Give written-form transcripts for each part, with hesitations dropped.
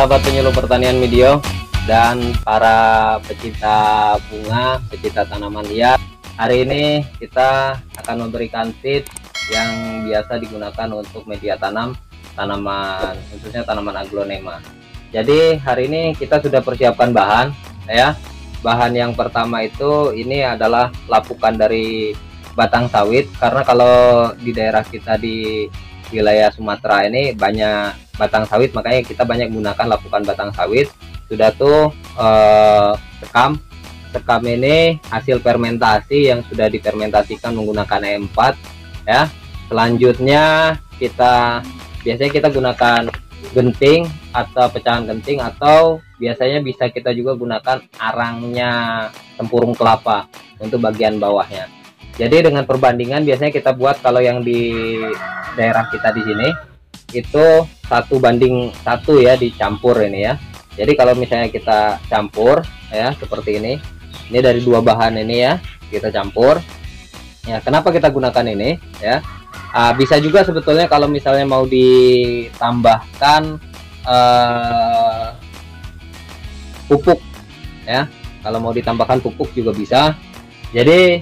sahabat penyuluh pertanian medio dan para pecinta bunga, pecinta tanaman hias. Hari ini kita akan memberikan tips yang biasa digunakan untuk media tanam tanaman, khususnya tanaman aglonema. Jadi hari ini kita sudah persiapkan bahan ya. Bahan yang pertama itu ini adalah lapukan dari batang sawit, karena kalau di daerah kita di wilayah Sumatera ini banyak batang sawit, makanya kita banyak menggunakan lapukan batang sawit. Sudah tuh sekam ini hasil fermentasi yang sudah difermentasikan menggunakan E4 ya. Selanjutnya biasanya kita gunakan genting atau pecahan genting, atau biasanya bisa kita juga gunakan arangnya tempurung kelapa untuk bagian bawahnya. Jadi dengan perbandingan biasanya kita buat kalau yang di daerah kita di sini itu 1:1 ya, dicampur ini ya. Jadi kalau misalnya kita campur ya seperti ini dari dua bahan ini ya, kita campur ya. Kenapa kita gunakan ini ya? Bisa juga sebetulnya kalau misalnya mau ditambahkan pupuk ya, kalau mau ditambahkan pupuk juga bisa. Jadi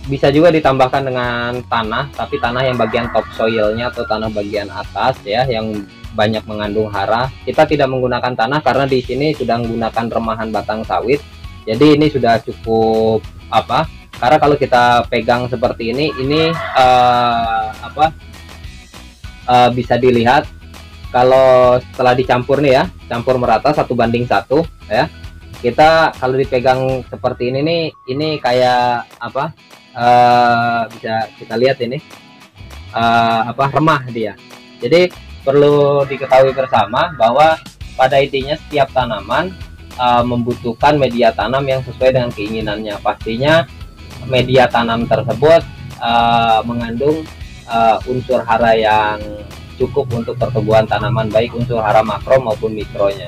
bisa juga ditambahkan dengan tanah, tapi tanah yang bagian topsoilnya atau tanah bagian atas ya, yang banyak mengandung hara. Kita tidak menggunakan tanah karena di sini sudah menggunakan remahan batang sawit. Jadi ini sudah cukup karena kalau kita pegang seperti ini bisa dilihat kalau setelah dicampur nih ya, campur merata 1:1 ya. Kita kalau dipegang seperti ini nih, ini kayak bisa kita lihat ini remah dia. Jadi perlu diketahui bersama bahwa pada intinya setiap tanaman membutuhkan media tanam yang sesuai dengan keinginannya. Pastinya media tanam tersebut mengandung unsur hara yang cukup untuk pertumbuhan tanaman, baik unsur hara makro maupun mikronya,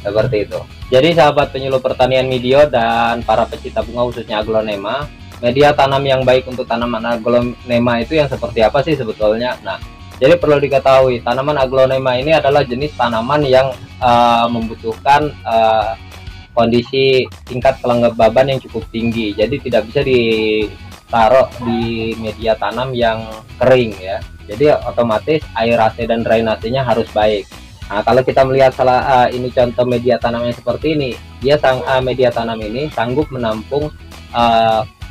seperti itu. Jadi sahabat penyuluh pertanian medio dan para pecinta bunga khususnya aglonema, media tanam yang baik untuk tanaman aglonema itu yang seperti apa sih sebetulnya? Nah, jadi perlu diketahui tanaman aglonema ini adalah jenis tanaman yang membutuhkan kondisi tingkat kelembaban yang cukup tinggi. Jadi tidak bisa ditaruh di media tanam yang kering ya. Jadi otomatis aerasi dan drainasenya harus baik. Nah, kalau kita melihat ini contoh media tanam yang seperti ini, dia media tanam ini sanggup menampung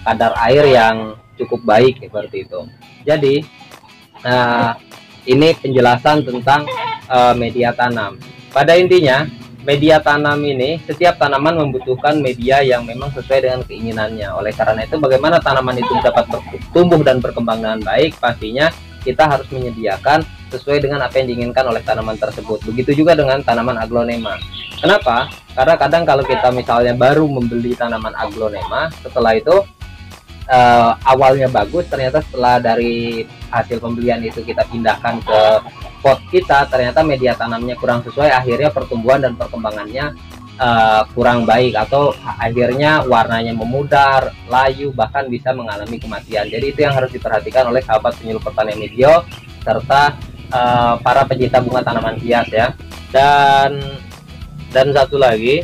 kadar air yang cukup baik seperti itu. Jadi ini penjelasan tentang media tanam. Pada intinya media tanam ini, setiap tanaman membutuhkan media yang memang sesuai dengan keinginannya. Oleh karena itu, bagaimana tanaman itu dapat bertumbuh dan berkembang dengan baik, pastinya kita harus menyediakan sesuai dengan apa yang diinginkan oleh tanaman tersebut. Begitu juga dengan tanaman aglonema. Kenapa? Karena kadang kalau kita misalnya baru membeli tanaman aglonema, setelah itu awalnya bagus, ternyata setelah dari hasil pembelian itu kita pindahkan ke pot kita, ternyata media tanamnya kurang sesuai, akhirnya pertumbuhan dan perkembangannya kurang baik, atau akhirnya warnanya memudar, layu, bahkan bisa mengalami kematian. Jadi itu yang harus diperhatikan oleh sahabat penyuluh pertanian medio serta para pecinta bunga tanaman hias ya. Dan satu lagi,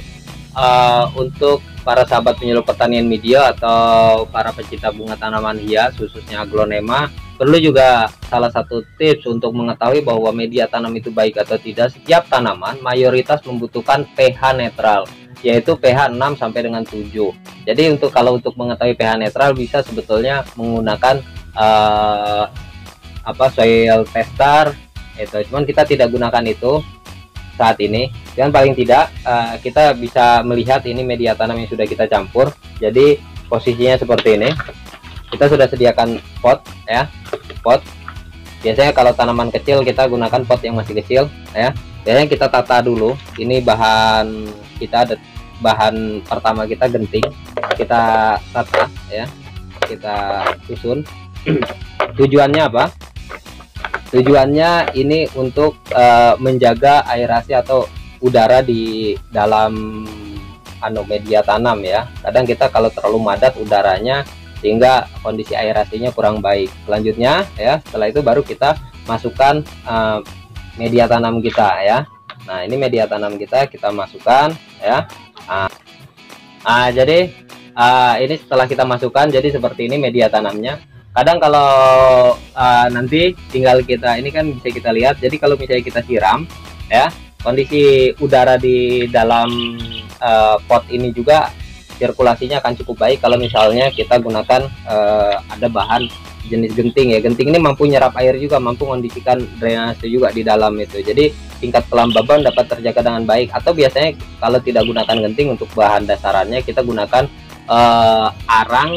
untuk para sahabat penyuluh pertanian medio atau para pecinta bunga tanaman hias khususnya aglonema, perlu juga salah satu tips untuk mengetahui bahwa media tanam itu baik atau tidak. Setiap tanaman mayoritas membutuhkan pH netral, yaitu pH 6 sampai dengan 7. Jadi kalau untuk mengetahui pH netral bisa sebetulnya menggunakan soil tester itu, cuman kita tidak gunakan itu saat ini. Dan paling tidak kita bisa melihat ini media tanam yang sudah kita campur. Jadi posisinya seperti ini. Kita sudah sediakan pot ya, pot. Biasanya kalau tanaman kecil kita gunakan pot yang masih kecil ya. Biasanya kita tata dulu. Ini bahan kita, bahan pertama kita genting, kita tata ya, kita susun. Tujuannya apa? Tujuannya ini untuk menjaga aerasi atau udara di dalam media tanam ya. Kadang kita kalau terlalu madat udaranya, sehingga kondisi aerasinya kurang baik. Selanjutnya ya, setelah itu baru kita masukkan media tanam kita ya. Nah, ini media tanam kita masukkan ya. Jadi ini setelah kita masukkan, jadi seperti ini media tanamnya. Kadang kalau nanti tinggal kita, ini kan bisa kita lihat, jadi kalau misalnya kita siram ya, kondisi udara di dalam pot ini juga sirkulasinya akan cukup baik kalau misalnya kita gunakan ada bahan jenis genting ya. Genting ini mampu nyerap air juga, mampu mengondisikan drainase juga di dalam itu. Jadi tingkat kelembaban dapat terjaga dengan baik. Atau biasanya kalau tidak gunakan genting, untuk bahan dasarannya kita gunakan arang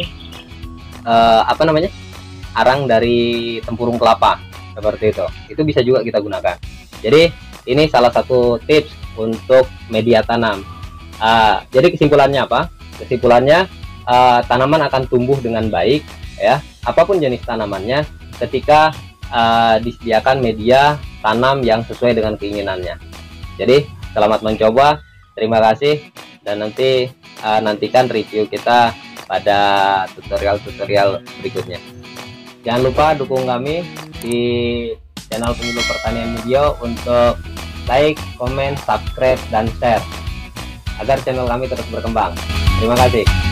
arang dari tempurung kelapa seperti itu. Itu bisa juga kita gunakan. Jadi ini salah satu tips untuk media tanam. Jadi kesimpulannya apa? Kesimpulannya tanaman akan tumbuh dengan baik ya, apapun jenis tanamannya, ketika disediakan media tanam yang sesuai dengan keinginannya. Jadi selamat mencoba, terima kasih, dan nantikan review kita pada tutorial-tutorial berikutnya. Jangan lupa dukung kami di channel Penyuluh Pertanian Medio untuk like, comment, subscribe, dan share agar channel kami terus berkembang. Terima kasih.